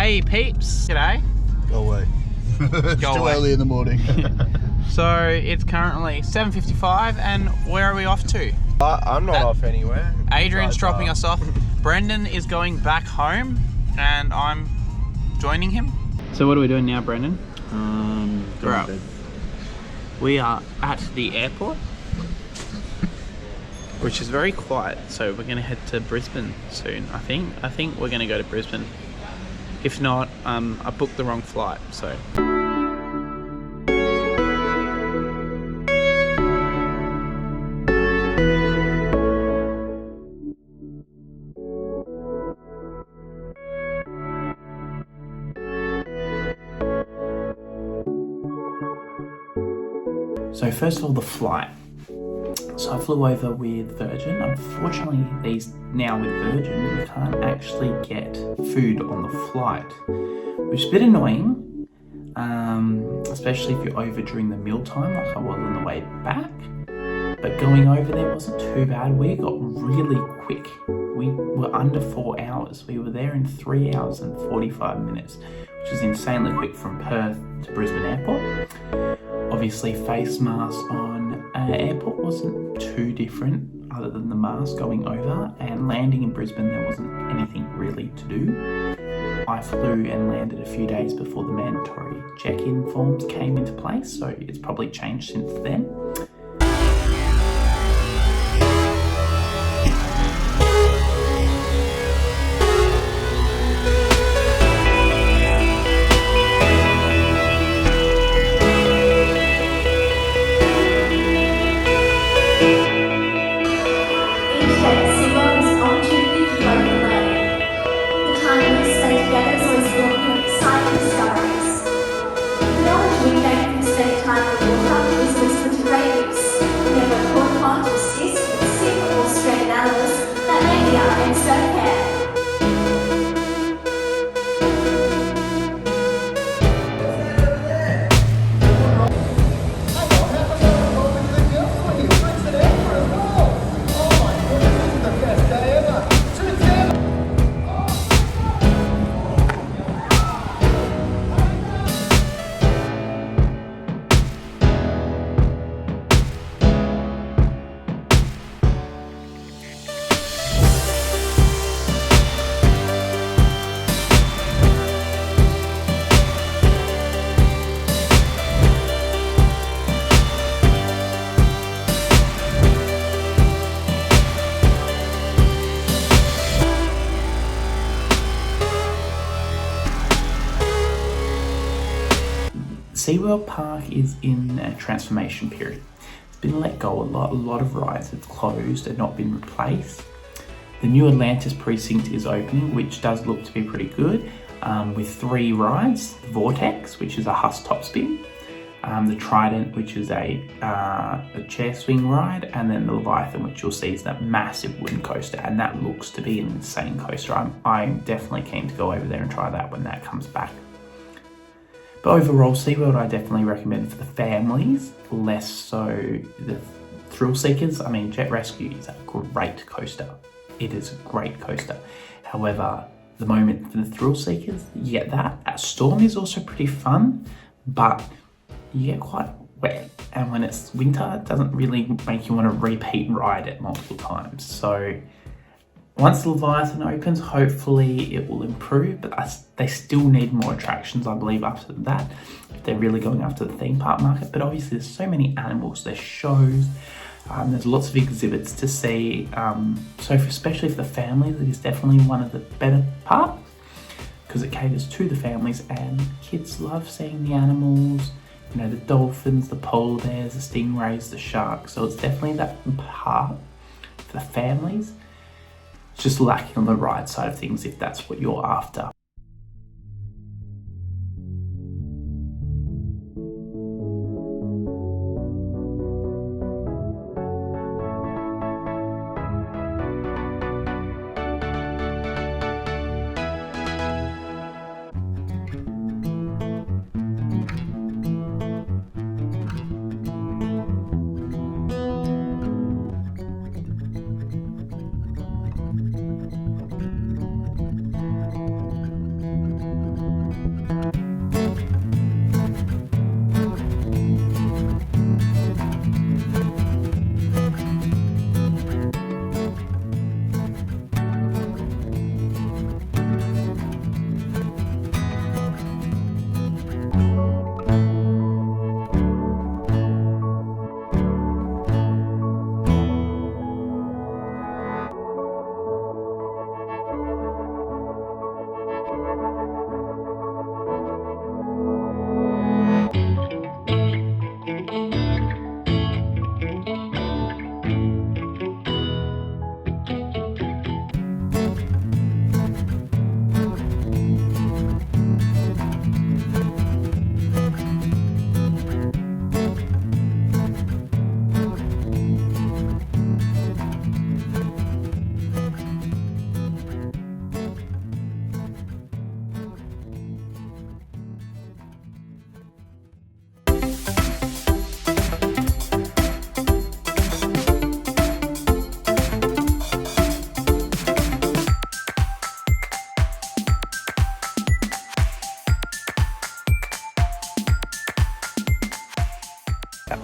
Hey peeps. G'day. Go away. It's Go too away. early in the morning. So it's currently 7:55 and where are we off to? I'm not off anywhere. Adrian's dropping us off. Brendan is going back home and I'm joining him. So what are we doing now, Brendan? We are at the airport, which is very quiet. So we're going to head to Brisbane soon. I think we're going to go to Brisbane. If not, I booked the wrong flight. So. So first of all, the flight. So I flew over with Virgin. Unfortunately, now with Virgin, we can't actually get food on the flight, which is a bit annoying, especially if you're over during the mealtime, like I was on the way back. But going over there wasn't too bad. We got really quick. We were under 4 hours. We were there in 3 hours and 45 minutes, which is insanely quick from Perth to Brisbane Airport. Obviously, face mask on airport wasn't too different other than the mask going over, and landing in Brisbane there wasn't anything really to do. I flew and landed a few days before the mandatory check-in forms came into place, so it's probably changed since then. Sea World Park is in a transformation period. It's been let go a lot of rides have closed and not been replaced. The new Atlantis precinct is opening, which does look to be pretty good, with 3 rides: the Vortex, which is a Huss top spin, the Trident, which is a chair swing ride, and then the Leviathan, which you'll see is that massive wooden coaster, and that looks to be an insane coaster. I'm definitely keen to go over there and try that when that comes back. But overall, SeaWorld I definitely recommend for the families, less so the thrill seekers. I mean, Jet Rescue is a great coaster. It is a great coaster. However, the moment for the thrill seekers, you get that. Storm is also pretty fun, but you get quite wet. And when it's winter, it doesn't really make you want to repeat ride it multiple times. So once the Leviathan opens, hopefully it will improve, but they still need more attractions, I believe, after that, if they're really going after the theme park market. But obviously there's so many animals, there's shows, there's lots of exhibits to see. So especially for the families, it is definitely one of the better parks because it caters to the families, and kids love seeing the animals, you know, the dolphins, the polar bears, the stingrays, the sharks. So it's definitely that part for the families. Just lacking on the ride side of things if that's what you're after.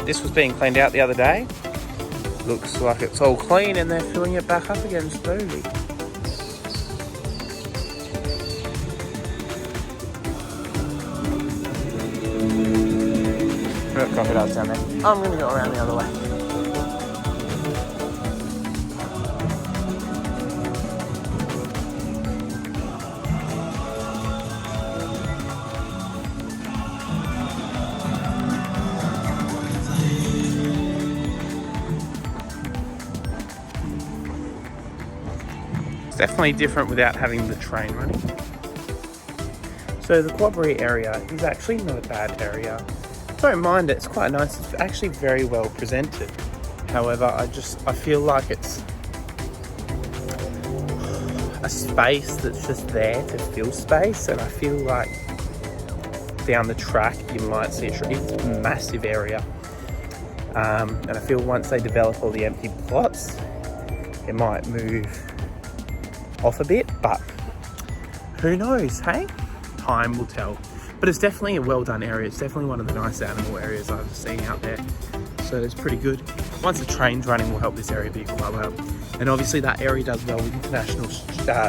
This was being cleaned out the other day. Looks like it's all clean and they're filling it back up again slowly. We've got crocodiles down there. I'm going to go around the other way. It's definitely different without having the train running. So the Quadbury area is actually not a bad area. Don't mind it, it's quite nice. It's actually very well presented. However, I feel like it's a space that's just there to fill space, and I feel like down the track you might see it's a massive area. And I feel once they develop all the empty plots, it might move off a bit, but who knows, hey? Time will tell. But it's definitely a well done area. It's definitely one of the nice animal areas I've seen out there. So it's pretty good. Once the train's running will help this area be quite well. And obviously that area does well with international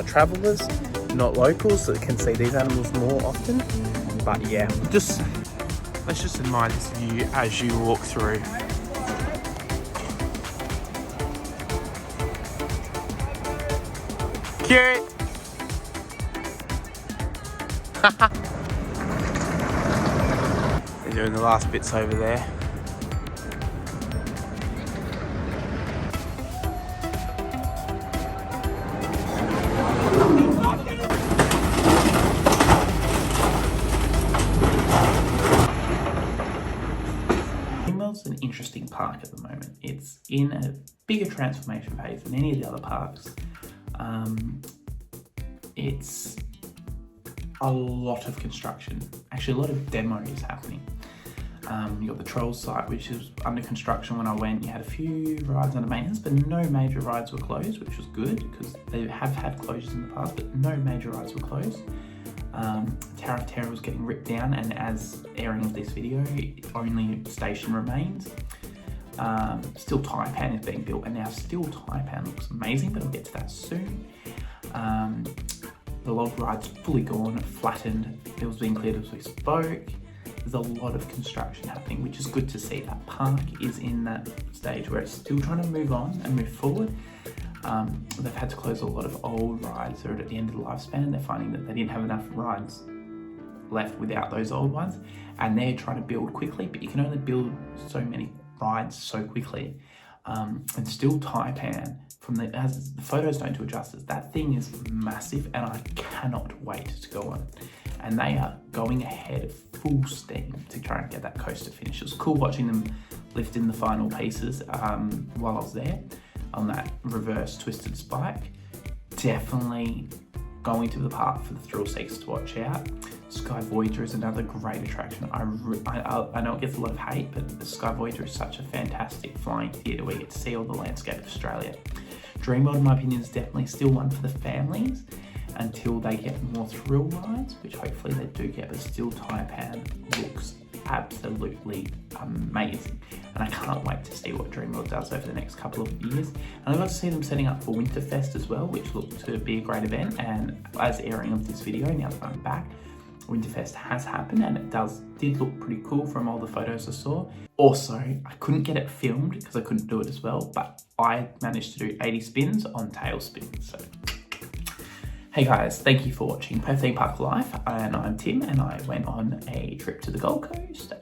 travellers, not locals, that can see these animals more often. But yeah, let's just admire this view as you walk through. Cute! They're doing the last bits over there. Dreamworld's an interesting park at the moment. It's in a bigger transformation phase than any of the other parks. It's a lot of construction. Actually, a lot of demo is happening. You got the Trolls site, which is under construction. When I went, you had a few rides under maintenance, but no major rides were closed, which was good because they have had closures in the past, but no major rides were closed. Tower of Terror was getting ripped down, and as airing of this video, only station remains. Still Taipan is being built, and now Still Taipan looks amazing, but I'll get to that soon. The log ride's fully gone, flattened. It was being cleared as we spoke. There's a lot of construction happening, which is good to see. That park is in that stage where it's still trying to move on and move forward. They've had to close a lot of old rides that are at the end of the lifespan. They're finding that they didn't have enough rides left without those old ones, and they're trying to build quickly, but you can only build so many rides so quickly. And Still Taipan, as the photos don't do it justice, that thing is massive, and I cannot wait to go on. And they are going ahead full steam to try and get that coaster finished. It was cool watching them lift in the final pieces while I was there on that reverse twisted spike. Definitely going to the park for the thrill seekers to watch out. Sky Voyager is another great attraction. I know it gets a lot of hate, but the Sky Voyager is such a fantastic flying theatre where you get to see all the landscape of Australia. Dreamworld, in my opinion, is definitely still one for the families, until they get more thrill rides, which hopefully they do get, but still Taipan looks absolutely amazing. And I can't wait to see what Dreamworld does over the next couple of years. And I got to see them setting up for Winterfest as well, which looked to be a great event. And as airing of this video, now that I'm back, Winterfest has happened and it did look pretty cool from all the photos I saw. Also, I couldn't get it filmed because I couldn't do it as well, but I managed to do 80 spins on tailspin. So, hey guys, thank you for watching Perth Theme Park Life, and I'm Tim, and I went on a trip to the Gold Coast.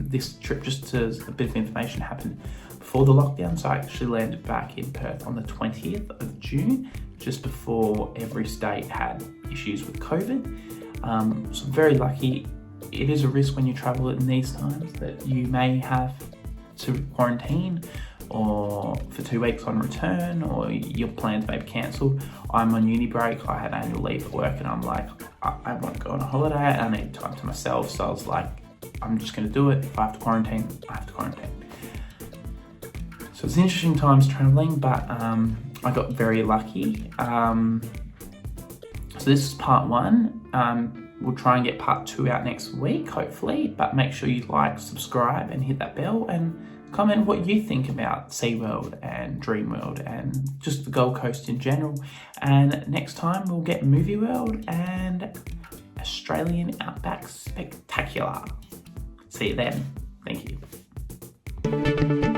This trip, just as a bit of information, happened before the lockdown, so I actually landed back in Perth on the 20th of June, just before every state had issues with COVID. So I'm very lucky. It is a risk when you travel in these times that you may have to quarantine or for 2 weeks on return, or your plans may be cancelled. I'm on uni break, I had annual leave for work, and I'm like, I want to go on a holiday, I need time to myself, so I was like, I'm just going to do it. If I have to quarantine, I have to quarantine. So it's interesting times travelling, but I got very lucky. So this is part 1. We'll try and get part 2 out next week, hopefully, but make sure you like, subscribe, and hit that bell, and comment what you think about Sea World and Dreamworld and just the Gold Coast in general. And next time we'll get Movie World and Australian Outback Spectacular. See you then. Thank you.